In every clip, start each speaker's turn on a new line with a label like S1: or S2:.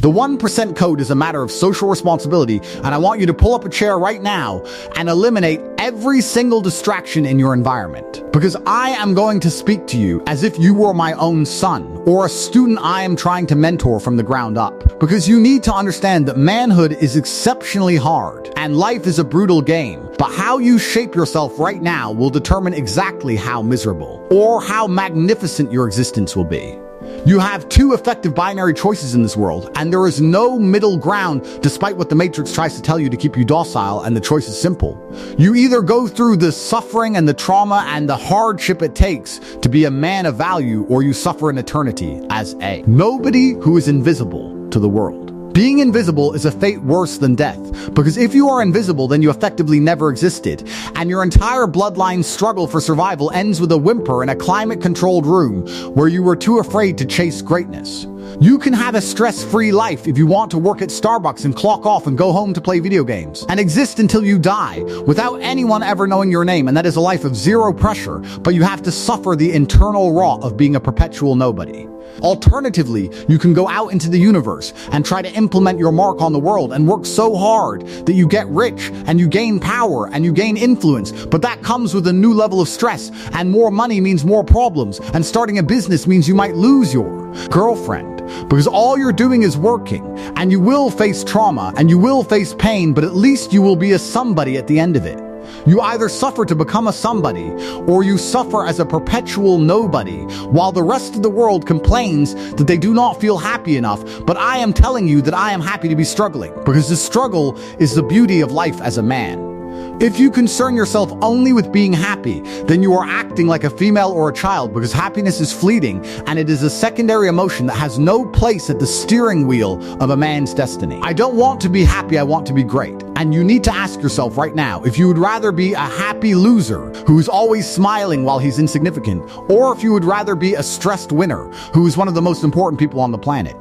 S1: The 1% code is a matter of social responsibility, and I want you to pull up a chair right now and eliminate every single distraction in your environment. Because I am going to speak to you as if you were my own son, or a student I am trying to mentor from the ground up. Because you need to understand that manhood is exceptionally hard, and life is a brutal game. But how you shape yourself right now will determine exactly how miserable, or how magnificent your existence will be. You have two effective binary choices in this world, and there is no middle ground despite what the Matrix tries to tell you to keep you docile, and the choice is simple. You either go through the suffering and the trauma and the hardship it takes to be a man of value, or you suffer in eternity as a nobody who is invisible to the world. Being invisible is a fate worse than death, because if you are invisible, then you effectively never existed, and your entire bloodline's struggle for survival ends with a whimper in a climate-controlled room where you were too afraid to chase greatness. You can have a stress-free life if you want to work at Starbucks and clock off and go home to play video games, and exist until you die without anyone ever knowing your name, and that is a life of zero pressure, but you have to suffer the internal rot of being a perpetual nobody. Alternatively, you can go out into the universe and try to implement your mark on the world and work so hard that you get rich and you gain power and you gain influence, but that comes with a new level of stress, and more money means more problems, and starting a business means you might lose your girlfriend, because all you're doing is working, and you will face trauma and you will face pain, but at least you will be a somebody at the end of it. You either suffer to become a somebody, or you suffer as a perpetual nobody, while the rest of the world complains that they do not feel happy enough. But I am telling you that I am happy to be struggling, because the struggle is the beauty of life as a man. If you concern yourself only with being happy, then you are acting like a female or a child, because happiness is fleeting, and it is a secondary emotion that has no place at the steering wheel of a man's destiny. I don't want to be happy, I want to be great. And you need to ask yourself right now if you would rather be a happy loser who's always smiling while he's insignificant, or if you would rather be a stressed winner who is one of the most important people on the planet.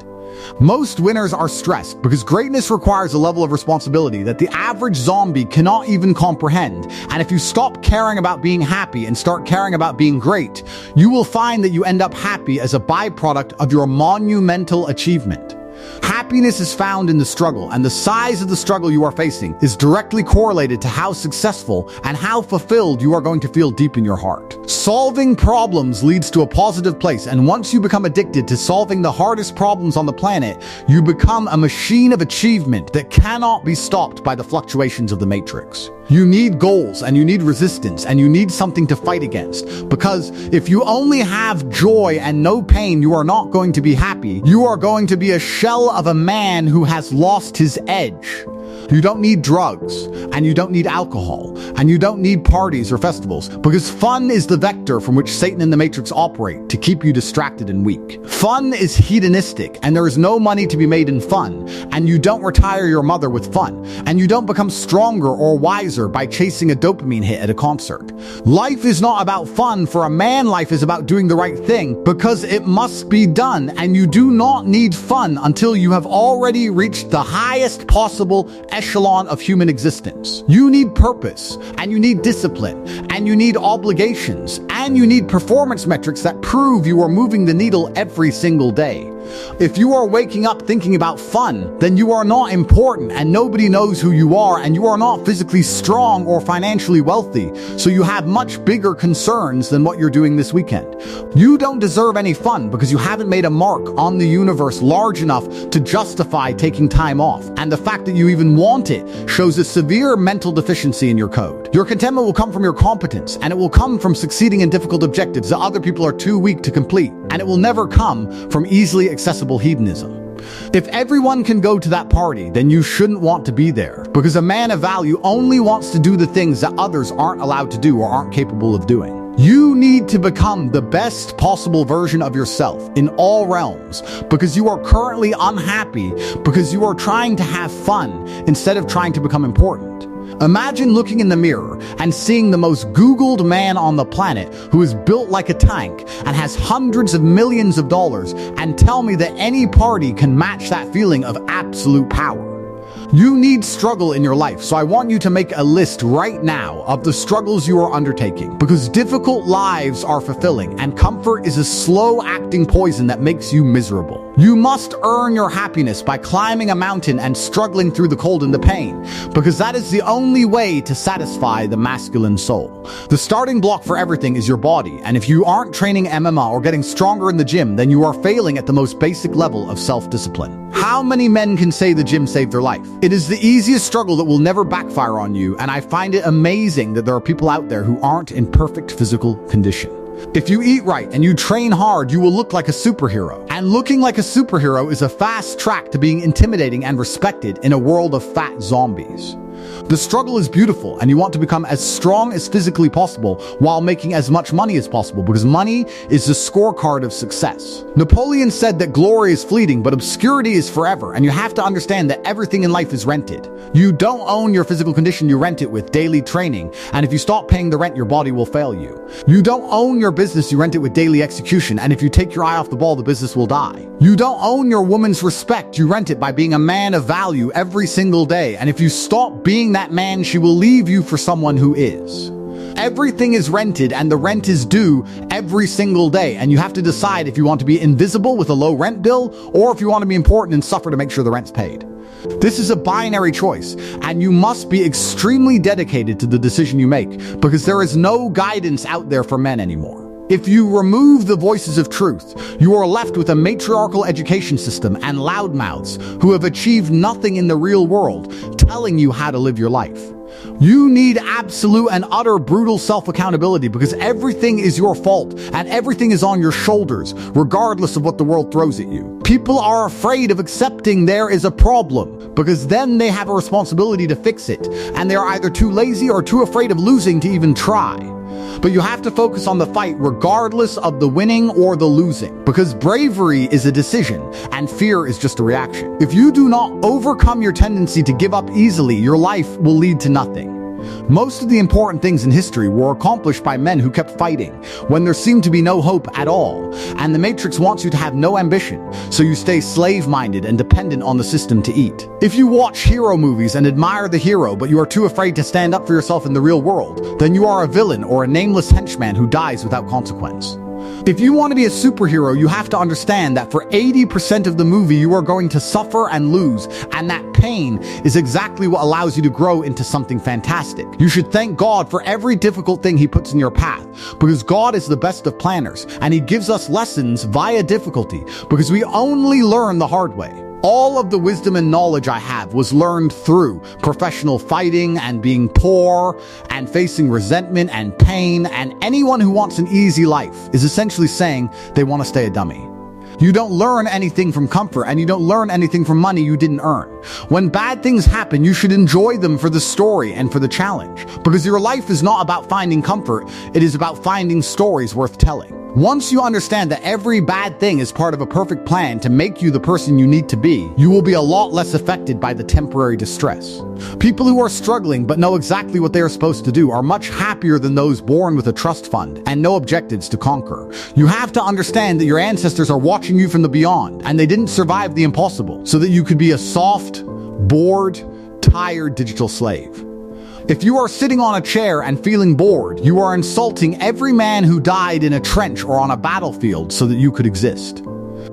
S1: Most winners are stressed because greatness requires a level of responsibility that the average zombie cannot even comprehend. And if you stop caring about being happy and start caring about being great, you will find that you end up happy as a byproduct of your monumental achievement. Happiness is found in the struggle, and the size of the struggle you are facing is directly correlated to how successful and how fulfilled you are going to feel deep in your heart. Solving problems leads to a positive place, and once you become addicted to solving the hardest problems on the planet, you become a machine of achievement that cannot be stopped by the fluctuations of the Matrix. You need goals, and you need resistance, and you need something to fight against. Because if you only have joy and no pain, you are not going to be happy. You are going to be a shell of a man who has lost his edge. You don't need drugs, and you don't need alcohol, and you don't need parties or festivals, because fun is the vector from which Satan and the Matrix operate to keep you distracted and weak. Fun is hedonistic, and there is no money to be made in fun, and you don't retire your mother with fun, and you don't become stronger or wiser by chasing a dopamine hit at a concert. Life is not about fun. For a man, life is about doing the right thing, because it must be done, and you do not need fun until you have already reached the highest possible echelon of human existence. You need purpose, and you need discipline, and you need obligations, and you need performance metrics that prove you are moving the needle every single day. If you are waking up thinking about fun, then you are not important, and nobody knows who you are, and you are not physically strong or financially wealthy, so you have much bigger concerns than what you're doing this weekend. You don't deserve any fun because you haven't made a mark on the universe large enough to justify taking time off, and the fact that you even want it shows a severe mental deficiency in your code. Your contentment will come from your competence, and it will come from succeeding in difficult objectives that other people are too weak to complete, and it will never come from easily accessible hedonism. If everyone can go to that party, then you shouldn't want to be there, because a man of value only wants to do the things that others aren't allowed to do or aren't capable of doing. You need to become the best possible version of yourself in all realms, because you are currently unhappy because you are trying to have fun instead of trying to become important. Imagine looking in the mirror and seeing the most Googled man on the planet who is built like a tank and has hundreds of millions of dollars, and tell me that any party can match that feeling of absolute power. You need struggle in your life, so I want you to make a list right now of the struggles you are undertaking, because difficult lives are fulfilling, and comfort is a slow-acting poison that makes you miserable. You must earn your happiness by climbing a mountain and struggling through the cold and the pain, because that is the only way to satisfy the masculine soul. The starting block for everything is your body, and if you aren't training MMA or getting stronger in the gym, then you are failing at the most basic level of self-discipline. How many men can say the gym saved their life? It is the easiest struggle that will never backfire on you, and I find it amazing that there are people out there who aren't in perfect physical condition. If you eat right and you train hard, you will look like a superhero. And looking like a superhero is a fast track to being intimidating and respected in a world of fat zombies. The struggle is beautiful, and you want to become as strong as physically possible while making as much money as possible, because money is the scorecard of success. Napoleon said that glory is fleeting, but obscurity is forever, and you have to understand that everything in life is rented. You don't own your physical condition, you rent it with daily training, and if you stop paying the rent, your body will fail you. You don't own your business, you rent it with daily execution, and if you take your eye off the ball, the business will die. You don't own your woman's respect, you rent it by being a man of value every single day, and if you stop being that man, she will leave you for someone who is. Everything is rented, and the rent is due every single day, and you have to decide if you want to be invisible with a low rent bill or if you want to be important and suffer to make sure the rent's paid. This is a binary choice, and you must be extremely dedicated to the decision you make, because there is no guidance out there for men anymore. If you remove the voices of truth, you are left with a matriarchal education system and loudmouths who have achieved nothing in the real world, telling you how to live your life. You need absolute and utter brutal self-accountability, because everything is your fault and everything is on your shoulders, regardless of what the world throws at you. People are afraid of accepting there is a problem, because then they have a responsibility to fix it, and they are either too lazy or too afraid of losing to even try. But you have to focus on the fight regardless of the winning or the losing, because bravery is a decision and fear is just a reaction. If you do not overcome your tendency to give up easily, your life will lead to nothing. Most of the important things in history were accomplished by men who kept fighting when there seemed to be no hope at all, and the Matrix wants you to have no ambition, so you stay slave-minded and dependent on the system to eat. If you watch hero movies and admire the hero, but you are too afraid to stand up for yourself in the real world, then you are a villain or a nameless henchman who dies without consequence. If you want to be a superhero, you have to understand that for 80% of the movie you are going to suffer and lose, and that pain is exactly what allows you to grow into something fantastic. You should thank God for every difficult thing He puts in your path, because God is the best of planners, and He gives us lessons via difficulty, because we only learn the hard way. All of the wisdom and knowledge I have was learned through professional fighting and being poor and facing resentment and pain, and anyone who wants an easy life is essentially saying they want to stay a dummy. You don't learn anything from comfort, and you don't learn anything from money you didn't earn. When bad things happen, you should enjoy them for the story and for the challenge, because your life is not about finding comfort, it is about finding stories worth telling. Once you understand that every bad thing is part of a perfect plan to make you the person you need to be, you will be a lot less affected by the temporary distress. People who are struggling but know exactly what they are supposed to do are much happier than those born with a trust fund and no objectives to conquer. You have to understand that your ancestors are watching you from the beyond, and they didn't survive the impossible so that you could be a soft, bored, tired digital slave. If you are sitting on a chair and feeling bored, you are insulting every man who died in a trench or on a battlefield so that you could exist.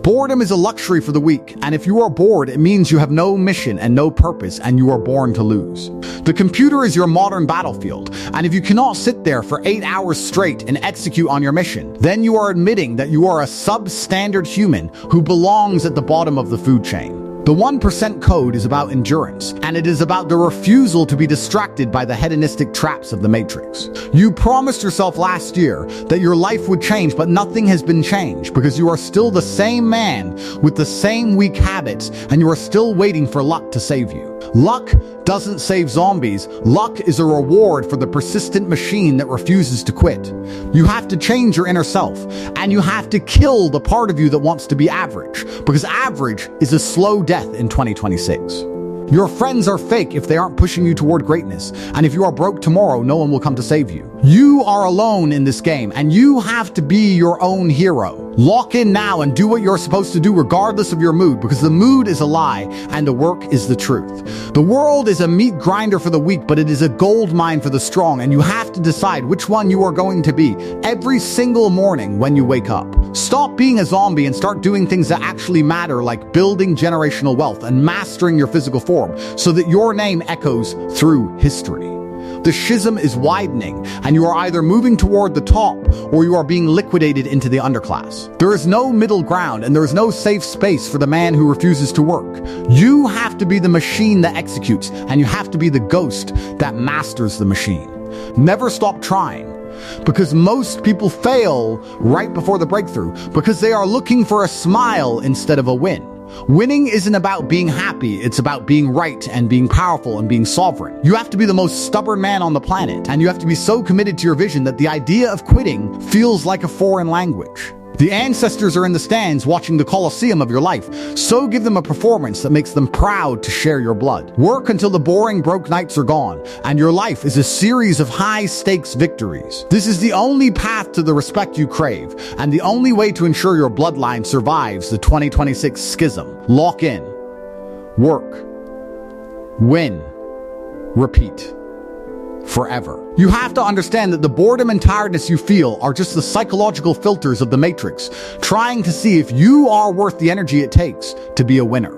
S1: Boredom is a luxury for the weak, and if you are bored, it means you have no mission and no purpose, and you are born to lose. The computer is your modern battlefield, and if you cannot sit there for 8 hours straight and execute on your mission, then you are admitting that you are a substandard human who belongs at the bottom of the food chain. The 1% code is about endurance, and it is about the refusal to be distracted by the hedonistic traps of the Matrix. You promised yourself last year that your life would change, but nothing has been changed, because you are still the same man with the same weak habits, and you are still waiting for luck to save you. Luck doesn't save zombies. Luck is a reward for the persistent machine that refuses to quit. You have to change your inner self, and you have to kill the part of you that wants to be average, because average is a slow death in 2026. Your friends are fake if they aren't pushing you toward greatness, and if you are broke tomorrow, no one will come to save you. You are alone in this game, and you have to be your own hero. Lock in now and do what you're supposed to do regardless of your mood, because the mood is a lie and the work is the truth. The world is a meat grinder for the weak, but it is a gold mine for the strong, and you have to decide which one you are going to be every single morning when you wake up. Stop being a zombie and start doing things that actually matter, like building generational wealth and mastering your physical form so that your name echoes through history. The schism is widening, and you are either moving toward the top or you are being liquidated into the underclass. There is no middle ground, and there is no safe space for the man who refuses to work. You have to be the machine that executes, and you have to be the ghost that masters the machine. Never stop trying, because most people fail right before the breakthrough, because they are looking for a smile instead of a win. Winning isn't about being happy, it's about being right and being powerful and being sovereign. You have to be the most stubborn man on the planet, and you have to be so committed to your vision that the idea of quitting feels like a foreign language. The ancestors are in the stands watching the Colosseum of your life, so give them a performance that makes them proud to share your blood. Work until the boring, broke nights are gone, and your life is a series of high-stakes victories. This is the only path to the respect you crave, and the only way to ensure your bloodline survives the 2026 schism. Lock in. Work. Win. Repeat. Forever. You have to understand that the boredom and tiredness you feel are just the psychological filters of the Matrix, trying to see if you are worth the energy it takes to be a winner.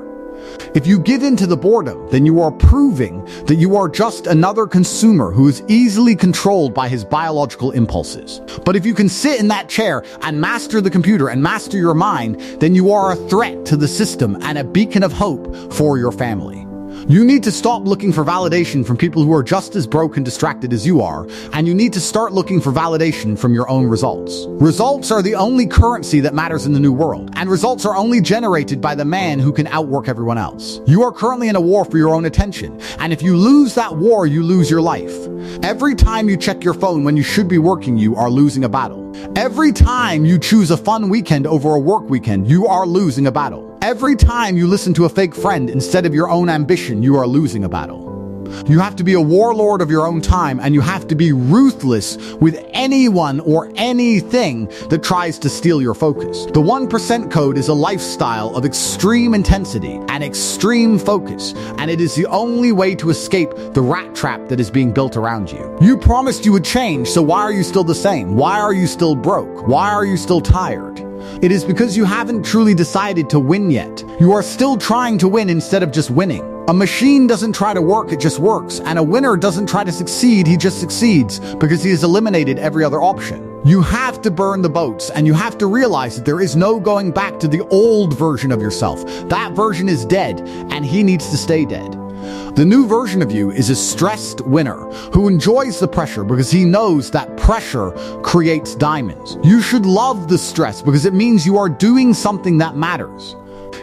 S1: If you give in to the boredom, then you are proving that you are just another consumer who is easily controlled by his biological impulses. But if you can sit in that chair and master the computer and master your mind, then you are a threat to the system and a beacon of hope for your family. You need to stop looking for validation from people who are just as broke and distracted as you are, and you need to start looking for validation from your own results. Results are the only currency that matters in the new world, and results are only generated by the man who can outwork everyone else. You are currently in a war for your own attention, and if you lose that war, you lose your life. Every time you check your phone when you should be working, you are losing a battle. Every time you choose a fun weekend over a work weekend, you are losing a battle. Every time you listen to a fake friend instead of your own ambition, you are losing a battle. You have to be a warlord of your own time, and you have to be ruthless with anyone or anything that tries to steal your focus. The 1% code is a lifestyle of extreme intensity and extreme focus, and it is the only way to escape the rat trap that is being built around you. You promised you would change, so why are you still the same? Why are you still broke? Why are you still tired? It is because you haven't truly decided to win yet. You are still trying to win instead of just winning. A machine doesn't try to work, it just works. And a winner doesn't try to succeed, he just succeeds because he has eliminated every other option. You have to burn the boats, and you have to realize that there is no going back to the old version of yourself. That version is dead, and he needs to stay dead. The new version of you is a stressed winner who enjoys the pressure because he knows that pressure creates diamonds. You should love the stress because it means you are doing something that matters.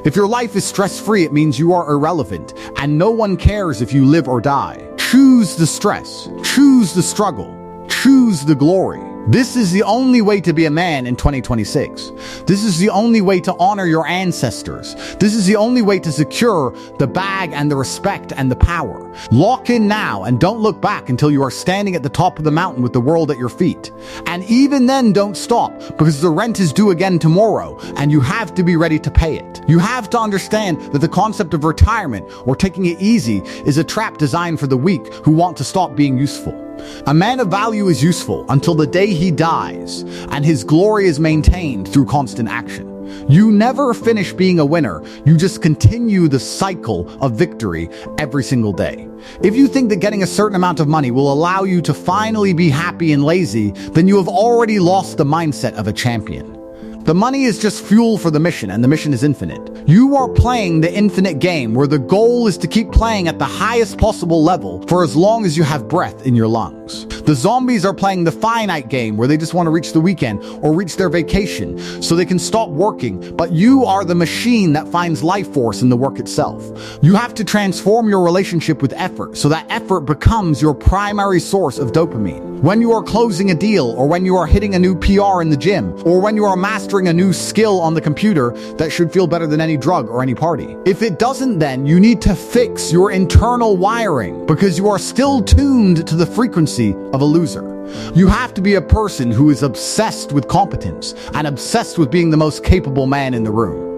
S1: If your life is stress-free, it means you are irrelevant, and no one cares if you live or die. Choose the stress, choose the struggle, choose the glory. This is the only way to be a man in 2026. This is the only way to honor your ancestors. This is the only way to secure the bag and the respect and the power. Lock in now and don't look back until you are standing at the top of the mountain with the world at your feet. And even then, don't stop, because the rent is due again tomorrow, and you have to be ready to pay it. You have to understand that the concept of retirement or taking it easy is a trap designed for the weak who want to stop being useful. A man of value is useful until the day he dies, and his glory is maintained through constant action. You never finish being a winner, you just continue the cycle of victory every single day. If you think that getting a certain amount of money will allow you to finally be happy and lazy, then you have already lost the mindset of a champion. The money is just fuel for the mission, and the mission is infinite. You are playing the infinite game where the goal is to keep playing at the highest possible level for as long as you have breath in your lungs. The zombies are playing the finite game where they just want to reach the weekend or reach their vacation so they can stop working, but you are the machine that finds life force in the work itself. You have to transform your relationship with effort so that effort becomes your primary source of dopamine. When you are closing a deal, or when you are hitting a new PR in the gym, or when you are mastering a new skill on the computer that should feel better than any drug or any party. If it doesn't, then you need to fix your internal wiring because you are still tuned to the frequency of a loser. You have to be a person who is obsessed with competence and obsessed with being the most capable man in the room.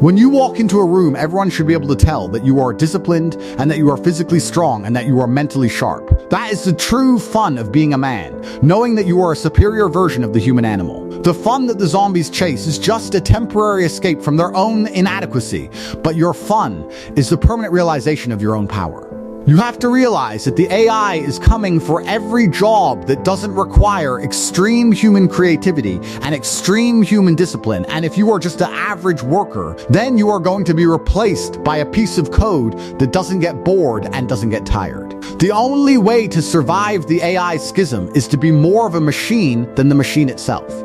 S1: When you walk into a room, everyone should be able to tell that you are disciplined and that you are physically strong and that you are mentally sharp. That is the true fun of being a man, knowing that you are a superior version of the human animal. The fun that the zombies chase is just a temporary escape from their own inadequacy, but your fun is the permanent realization of your own power. You have to realize that the AI is coming for every job that doesn't require extreme human creativity and extreme human discipline. And if you are just an average worker, then you are going to be replaced by a piece of code that doesn't get bored and doesn't get tired. The only way to survive the AI schism is to be more of a machine than the machine itself.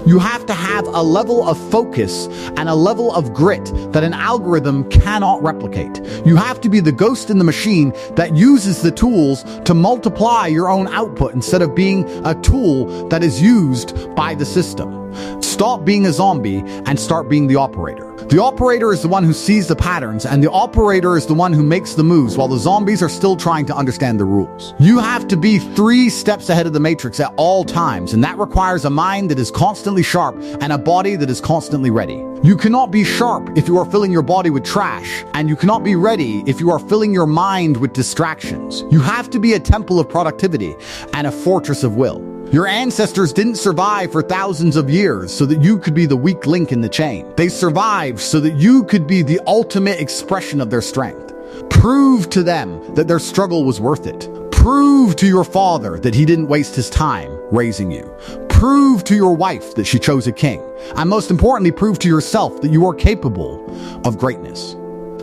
S1: You have to have a level of focus and a level of grit that an algorithm cannot replicate. You have to be the ghost in the machine that uses the tools to multiply your own output instead of being a tool that is used by the system. Stop being a zombie and start being the operator. The operator is the one who sees the patterns, and the operator is the one who makes the moves while the zombies are still trying to understand the rules. You have to be 3 steps ahead of the matrix at all times, and that requires a mind that is constantly sharp and a body that is constantly ready. You cannot be sharp if you are filling your body with trash, and you cannot be ready if you are filling your mind with distractions. You have to be a temple of productivity and a fortress of will. Your ancestors didn't survive for thousands of years so that you could be the weak link in the chain. They survived so that you could be the ultimate expression of their strength. Prove to them that their struggle was worth it. Prove to your father that he didn't waste his time raising you. Prove to your wife that she chose a king. And most importantly, prove to yourself that you are capable of greatness.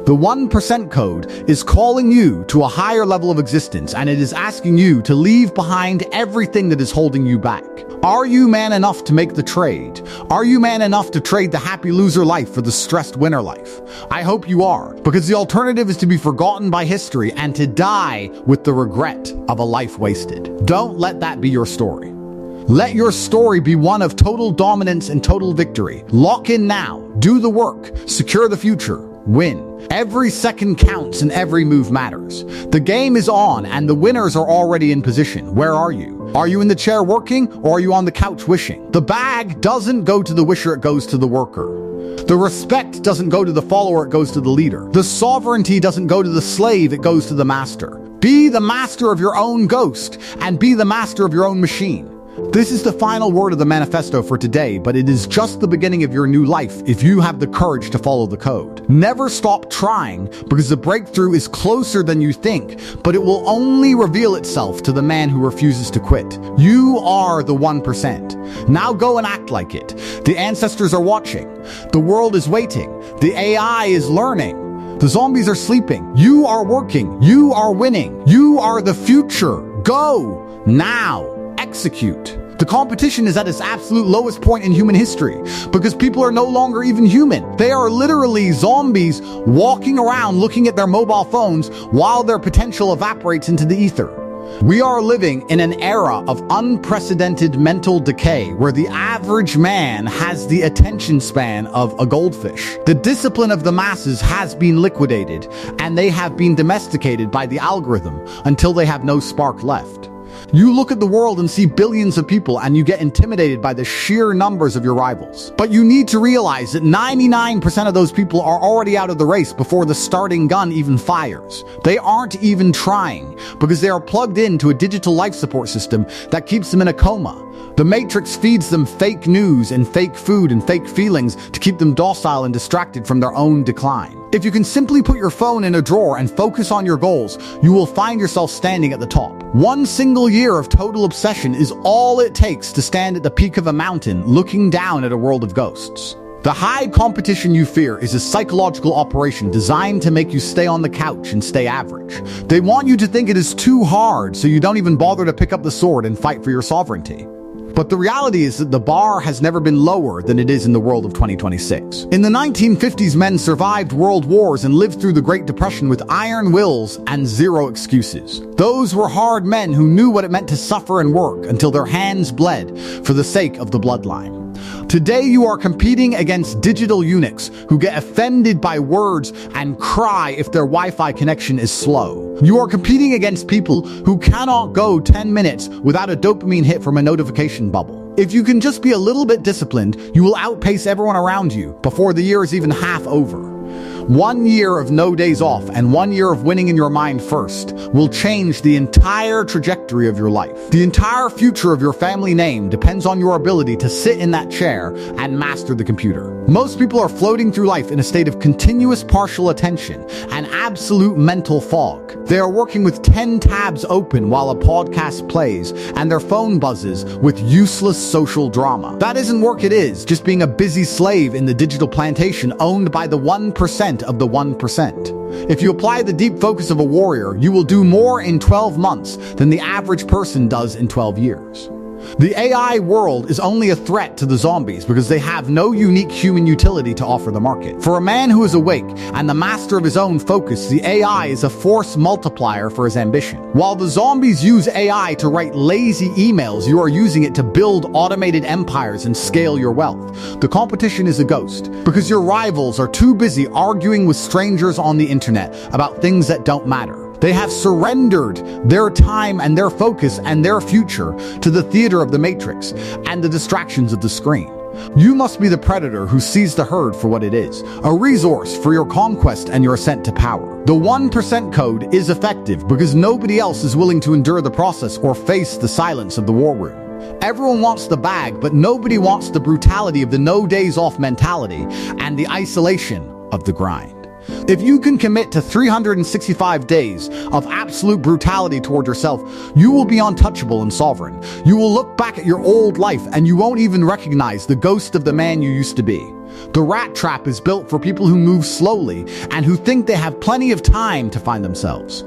S1: The 1% code is calling you to a higher level of existence, and it is asking you to leave behind everything that is holding you back. Are you man enough to make the trade? Are you man enough to trade the happy loser life for the stressed winner life? I hope you are, because the alternative is to be forgotten by history and to die with the regret of a life wasted. Don't let that be your story. Let your story be one of total dominance and total victory. Lock in now, do the work, secure the future, win. Every second counts and every move matters. The game is on and the winners are already in position. Where are you? Are you in the chair working, or are you on the couch wishing? The bag doesn't go to the wisher, it goes to the worker. The respect doesn't go to the follower, it goes to the leader. The sovereignty doesn't go to the slave, it goes to the master. Be the master of your own ghost and be the master of your own machine. This is the final word of the manifesto for today, but it is just the beginning of your new life if you have the courage to follow the code. Never stop trying, because the breakthrough is closer than you think, but it will only reveal itself to the man who refuses to quit. You are the 1%. Now go and act like it. The ancestors are watching. The world is waiting. The AI is learning. The zombies are sleeping. You are working. You are winning. You are the future. Go now. Execute. The competition is at its absolute lowest point in human history because people are no longer even human. They are literally zombies walking around looking at their mobile phones while their potential evaporates into the ether. We are living in an era of unprecedented mental decay where the average man has the attention span of a goldfish. The discipline of the masses has been liquidated, and they have been domesticated by the algorithm until they have no spark left. You look at the world and see billions of people and you get intimidated by the sheer numbers of your rivals. But you need to realize that 99% of those people are already out of the race before the starting gun even fires. They aren't even trying because they are plugged into a digital life support system that keeps them in a coma. The Matrix feeds them fake news and fake food and fake feelings to keep them docile and distracted from their own decline. If you can simply put your phone in a drawer and focus on your goals, you will find yourself standing at the top. One single year of total obsession is all it takes to stand at the peak of a mountain looking down at a world of ghosts. The high competition you fear is a psychological operation designed to make you stay on the couch and stay average. They want you to think it is too hard so you don't even bother to pick up the sword and fight for your sovereignty. But the reality is that the bar has never been lower than it is in the world of 2026. In the 1950s, men survived world wars and lived through the Great Depression with iron wills and zero excuses. Those were hard men who knew what it meant to suffer and work until their hands bled for the sake of the bloodline. Today you are competing against digital eunuchs who get offended by words and cry if their Wi-Fi connection is slow. You are competing against people who cannot go 10 minutes without a dopamine hit from a notification bubble. If you can just be a little bit disciplined, you will outpace everyone around you before the year is even half over. 1 year of no days off and 1 year of winning in your mind first will change the entire trajectory of your life. The entire future of your family name depends on your ability to sit in that chair and master the computer. Most people are floating through life in a state of continuous partial attention and absolute mental fog. They are working with 10 tabs open while a podcast plays and their phone buzzes with useless social drama. That isn't work, it is just being a busy slave in the digital plantation owned by the 1% of the 1%. If you apply the deep focus of a warrior, you will do more in 12 months than the average person does in 12 years. The AI world is only a threat to the zombies because they have no unique human utility to offer the market. For a man who is awake and the master of his own focus, the AI is a force multiplier for his ambition. While the zombies use AI to write lazy emails, you are using it to build automated empires and scale your wealth. The competition is a ghost because your rivals are too busy arguing with strangers on the internet about things that don't matter. They have surrendered their time and their focus and their future to the theater of the matrix and the distractions of the screen. You must be the predator who sees the herd for what it is, a resource for your conquest and your ascent to power. The 1% code is effective because nobody else is willing to endure the process or face the silence of the war room. Everyone wants the bag, but nobody wants the brutality of the no days off mentality and the isolation of the grind. If you can commit to 365 days of absolute brutality toward yourself, you will be untouchable and sovereign. You will look back at your old life and you won't even recognize the ghost of the man you used to be. The rat trap is built for people who move slowly and who think they have plenty of time to find themselves.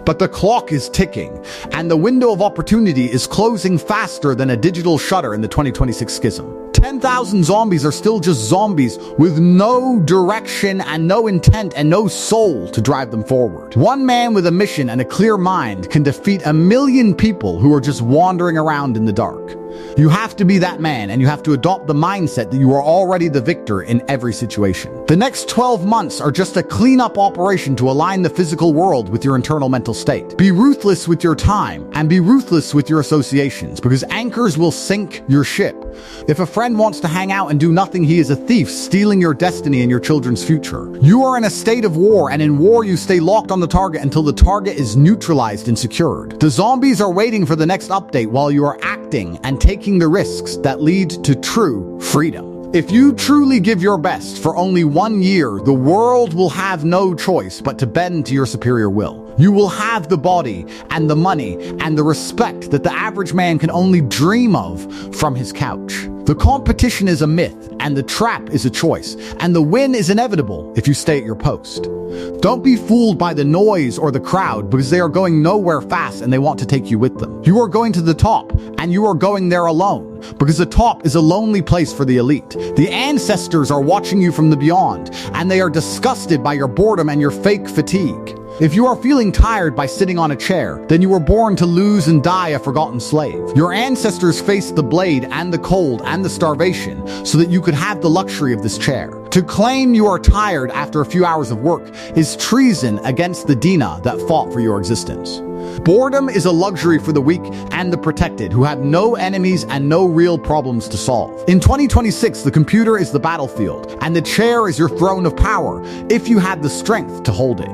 S1: But the clock is ticking, and the window of opportunity is closing faster than a digital shutter in the 2026 schism. 10,000 zombies are still just zombies with no direction and no intent and no soul to drive them forward. One man with a mission and a clear mind can defeat 1 million people who are just wandering around in the dark. You have to be that man, and you have to adopt the mindset that you are already the victor in every situation. The next 12 months are just a cleanup operation to align the physical world with your internal mental state. Be ruthless with your time and be ruthless with your associations, because anchors will sink your ship. If a friend wants to hang out and do nothing, he is a thief stealing your destiny and your children's future. You are in a state of war, and in war you stay locked on the target until the target is neutralized and secured. The zombies are waiting for the next update while you are acting and taking the risks that lead to true freedom. If you truly give your best for only 1 year, the world will have no choice but to bend to your superior will. You will have the body and the money and the respect that the average man can only dream of from his couch. The competition is a myth, and the trap is a choice, and the win is inevitable if you stay at your post. Don't be fooled by the noise or the crowd, because they are going nowhere fast and they want to take you with them. You are going to the top, and you are going there alone, because the top is a lonely place for the elite. The ancestors are watching you from the beyond, and they are disgusted by your boredom and your fake fatigue. If you are feeling tired by sitting on a chair, then you were born to lose and die a forgotten slave. Your ancestors faced the blade and the cold and the starvation so that you could have the luxury of this chair. To claim you are tired after a few hours of work is treason against the Dina that fought for your existence. Boredom is a luxury for the weak and the protected who have no enemies and no real problems to solve. In 2026, the computer is the battlefield, and the chair is your throne of power if you have the strength to hold it.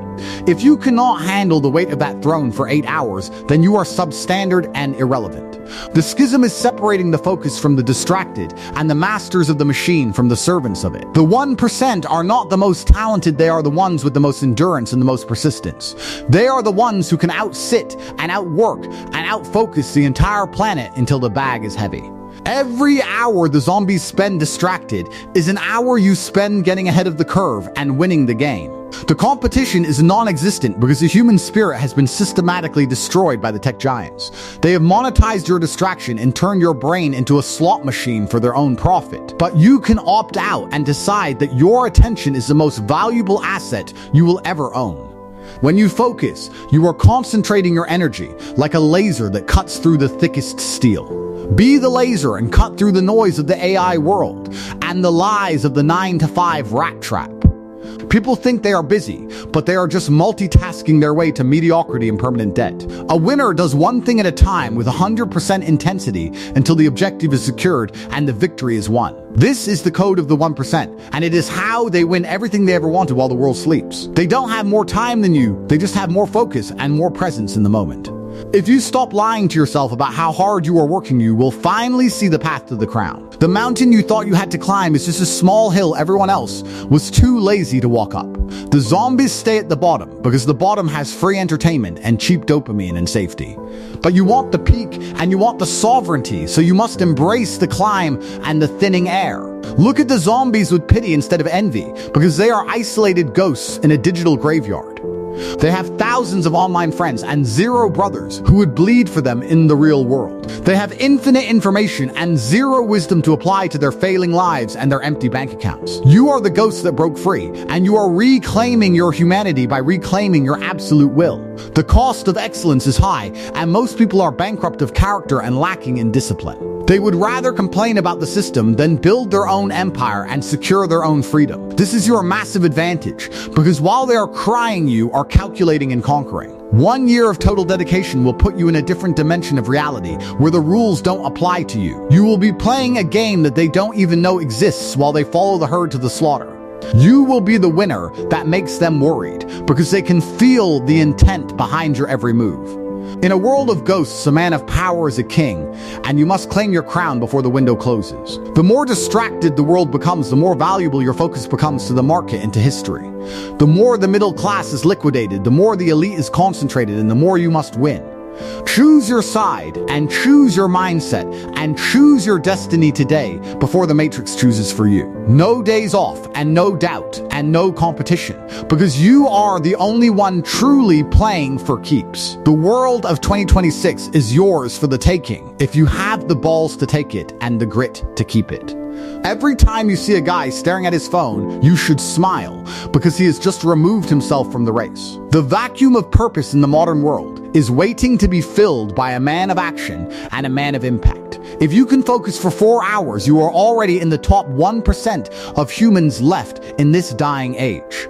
S1: If you cannot handle the weight of that throne for 8 hours, then you are substandard and irrelevant. The schism is separating the focus from the distracted and the masters of the machine from the servants of it. The 1% are not the most talented, they are the ones with the most endurance and the most persistence. They are the ones who can outsit and outwork and outfocus the entire planet until the bag is heavy. Every hour the zombies spend distracted is an hour you spend getting ahead of the curve and winning the game. The competition is non-existent because the human spirit has been systematically destroyed by the tech giants. They have monetized your distraction and turned your brain into a slot machine for their own profit. But you can opt out and decide that your attention is the most valuable asset you will ever own. When you focus, you are concentrating your energy like a laser that cuts through the thickest steel. Be the laser and cut through the noise of the AI world and the lies of the 9-to-5 rat trap. People think they are busy, but they are just multitasking their way to mediocrity and permanent debt. A winner does one thing at a time with 100% intensity until the objective is secured and the victory is won. This is the code of the 1%, and it is how they win everything they ever wanted while the world sleeps. They don't have more time than you, they just have more focus and more presence in the moment. If you stop lying to yourself about how hard you are working, you will finally see the path to the crown. The mountain you thought you had to climb is just a small hill everyone else was too lazy to walk up. The zombies stay at the bottom because the bottom has free entertainment and cheap dopamine and safety. But you want the peak and you want the sovereignty, so you must embrace the climb and the thinning air. Look at the zombies with pity instead of envy, because they are isolated ghosts in a digital graveyard. They have thousands of online friends and 0 brothers who would bleed for them in the real world. They have infinite information and 0 wisdom to apply to their failing lives and their empty bank accounts. You are the ghost that broke free, and you are reclaiming your humanity by reclaiming your absolute will. The cost of excellence is high, and most people are bankrupt of character and lacking in discipline. They would rather complain about the system than build their own empire and secure their own freedom. This is your massive advantage, because while they are crying, you are calculating and conquering. 1 year of total dedication will put you in a different dimension of reality where the rules don't apply to you. You will be playing a game that they don't even know exists while they follow the herd to the slaughter. You will be the winner that makes them worried, because they can feel the intent behind your every move. In a world of ghosts, a man of power is a king, and you must claim your crown before the window closes. The more distracted the world becomes, the more valuable your focus becomes to the market and to history. The more the middle class is liquidated, the more the elite is concentrated, and the more you must win. Choose your side, and choose your mindset, and choose your destiny today before the Matrix chooses for you. No days off, and no doubt, and no competition, because you are the only one truly playing for keeps. The world of 2026 is yours for the taking, if you have the balls to take it and the grit to keep it. Every time you see a guy staring at his phone, you should smile, because he has just removed himself from the race. The vacuum of purpose in the modern world is waiting to be filled by a man of action and a man of impact. If you can focus for 4 hours, you are already in the top 1% of humans left in this dying age.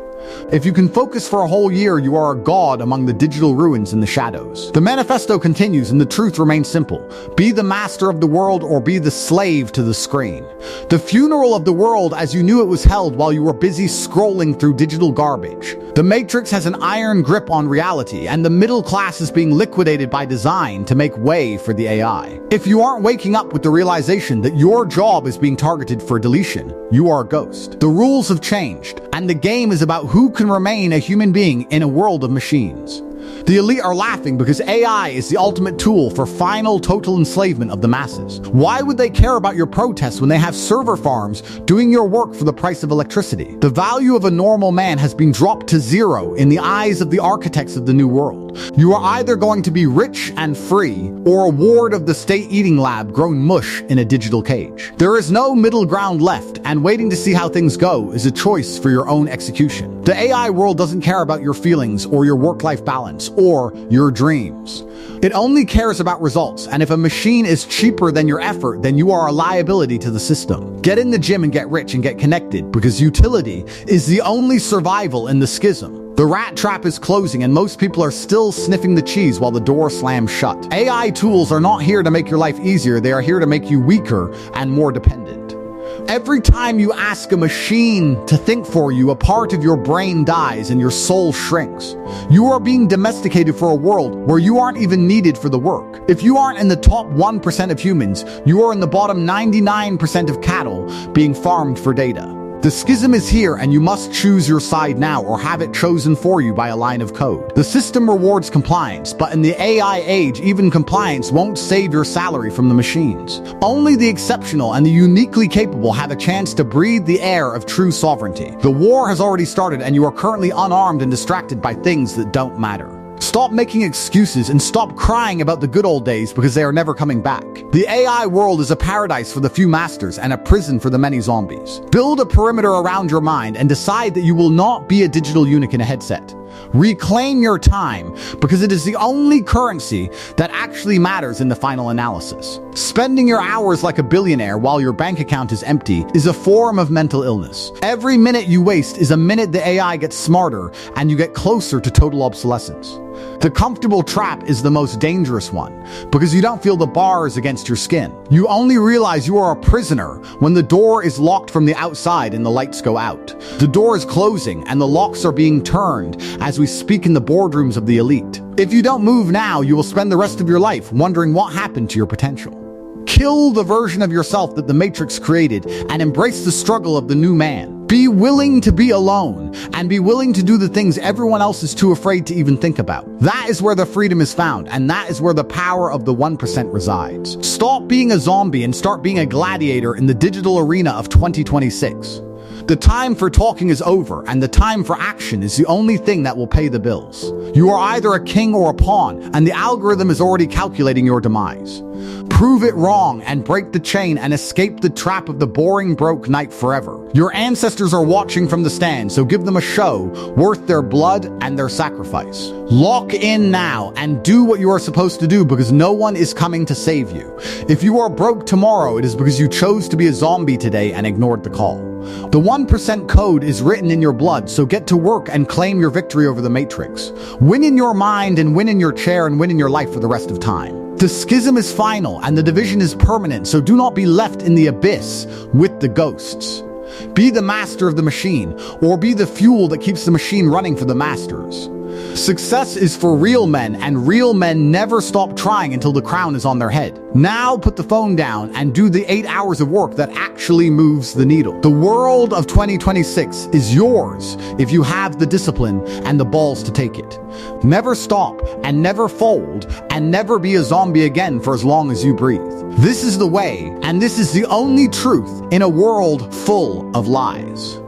S1: If you can focus for a whole year, you are a god among the digital ruins in the shadows. The manifesto continues, and the truth remains simple. Be the master of the world or be the slave to the screen. The funeral of the world as you knew it was held while you were busy scrolling through digital garbage. The Matrix has an iron grip on reality, and the middle class is being liquidated by design to make way for the AI. If you aren't waking up with the realization that your job is being targeted for deletion, you are a ghost. The rules have changed, and the game is about who can remain a human being in a world of machines. The elite are laughing because AI is the ultimate tool for final total enslavement of the masses. Why would they care about your protests when they have server farms doing your work for the price of electricity? The value of a normal man has been dropped to 0 in the eyes of the architects of the new world. You are either going to be rich and free, or a ward of the state eating lab grown mush in a digital cage. There is no middle ground left, and waiting to see how things go is a choice for your own execution. The AI world doesn't care about your feelings or your work-life balance or your dreams. It only cares about results, and if a machine is cheaper than your effort, then you are a liability to the system. Get in the gym and get rich and get connected, because utility is the only survival in the schism. The rat trap is closing, and most people are still sniffing the cheese while the door slams shut. AI tools are not here to make your life easier, they are here to make you weaker and more dependent. Every time you ask a machine to think for you, a part of your brain dies and your soul shrinks. You are being domesticated for a world where you aren't even needed for the work. If you aren't in the top 1% of humans, you are in the bottom 99% of cattle being farmed for data. The schism is here, and you must choose your side now or have it chosen for you by a line of code. The system rewards compliance, but in the AI age, even compliance won't save your salary from the machines. Only the exceptional and the uniquely capable have a chance to breathe the air of true sovereignty. The war has already started, and you are currently unarmed and distracted by things that don't matter. Stop making excuses and stop crying about the good old days, because they are never coming back. The AI world is a paradise for the few masters and a prison for the many zombies. Build a perimeter around your mind and decide that you will not be a digital eunuch in a headset. Reclaim your time, because it is the only currency that actually matters in the final analysis. Spending your hours like a billionaire while your bank account is empty is a form of mental illness. Every minute you waste is a minute the AI gets smarter and you get closer to total obsolescence. The comfortable trap is the most dangerous one, because you don't feel the bars against your skin. You only realize you are a prisoner when the door is locked from the outside and the lights go out. The door is closing and the locks are being turned as we speak in the boardrooms of the elite. If you don't move now, you will spend the rest of your life wondering what happened to your potential. Kill the version of yourself that the Matrix created and embrace the struggle of the new man. Be willing to be alone and be willing to do the things everyone else is too afraid to even think about. That is where the freedom is found, and that is where the power of the 1% resides. Stop being a zombie and start being a gladiator in the digital arena of 2026. The time for talking is over, and the time for action is the only thing that will pay the bills. You are either a king or a pawn, and the algorithm is already calculating your demise. Prove it wrong and break the chain and escape the trap of the boring broke knight forever. Your ancestors are watching from the stand, so give them a show worth their blood and their sacrifice. Lock in now and do what you are supposed to do, because no one is coming to save you. If you are broke tomorrow, it is because you chose to be a zombie today and ignored the call. The 1% code is written in your blood, so get to work and claim your victory over the Matrix. Win in your mind and win in your chair and win in your life for the rest of time. The schism is final and the division is permanent, so do not be left in the abyss with the ghosts. Be the master of the machine, or be the fuel that keeps the machine running for the masters. Success is for real men, and real men never stop trying until the crown is on their head. Now put the phone down and do the 8 hours of work that actually moves the needle. The world of 2026 is yours if you have the discipline and the balls to take it. Never stop and never fold and never be a zombie again for as long as you breathe. This is the way, and this is the only truth in a world full of lies.